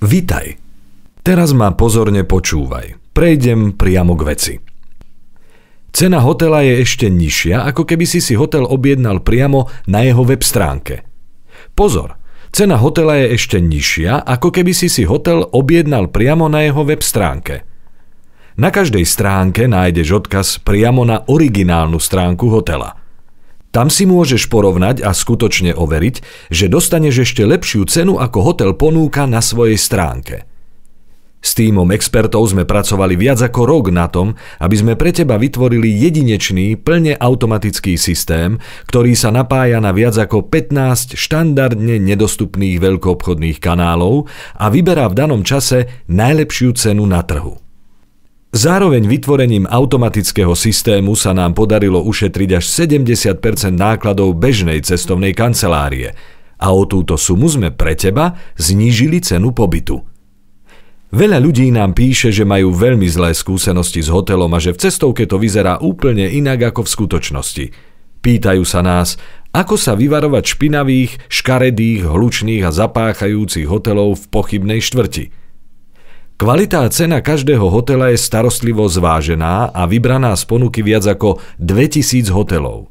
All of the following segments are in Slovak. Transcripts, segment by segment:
Vitaj. Teraz ma pozorne počúvaj. Prejdem priamo k veci. Cena hotela je ešte nižšia, ako keby si hotel objednal priamo na jeho web stránke. Pozor, cena hotela je ešte nižšia, ako keby si hotel objednal priamo na jeho web stránke. Na každej stránke nájdeš odkaz priamo na originálnu stránku hotela. Tam si môžeš porovnať a skutočne overiť, že dostaneš ešte lepšiu cenu, ako hotel ponúka na svojej stránke. S tímom expertov sme pracovali viac ako rok na tom, aby sme pre teba vytvorili jedinečný, plne automatický systém, ktorý sa napája na viac ako 15 štandardne nedostupných veľkoobchodných kanálov a vyberá v danom čase najlepšiu cenu na trhu. Zároveň vytvorením automatického systému sa nám podarilo ušetriť až 70% nákladov bežnej cestovnej kancelárie a o túto sumu sme pre teba znížili cenu pobytu. Veľa ľudí nám píše, že majú veľmi zlé skúsenosti s hotelom a že v cestovke to vyzerá úplne inak ako v skutočnosti. Pýtajú sa nás, ako sa vyvarovať špinavých, škaredých, hlučných a zapáchajúcich hotelov v pochybnej štvrti. Kvalita a cena každého hotela je starostlivo zvážená a vybraná z ponuky viac ako 2000 hotelov.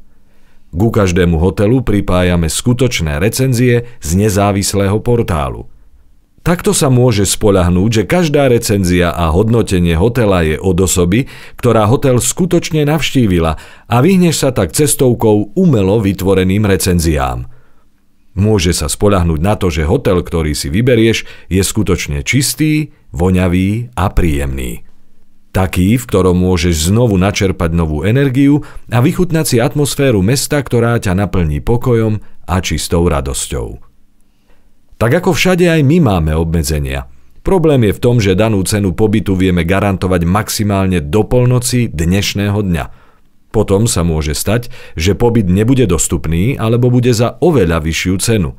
Ku každému hotelu pripájame skutočné recenzie z nezávislého portálu. Takto sa môže spoľahnúť, že každá recenzia a hodnotenie hotela je od osoby, ktorá hotel skutočne navštívila a vyhneš sa tak cestovkou umelo vytvoreným recenziám. Môže sa spoľahnúť na to, že hotel, ktorý si vyberieš, je skutočne čistý, voňavý a príjemný. Taký, v ktorom môžeš znovu načerpať novú energiu a vychutnať si atmosféru mesta, ktorá ťa naplní pokojom a čistou radosťou. Tak ako všade aj my máme obmedzenia. Problém je v tom, že danú cenu pobytu vieme garantovať maximálne do polnoci dnešného dňa. Potom sa môže stať, že pobyt nebude dostupný alebo bude za oveľa vyššiu cenu.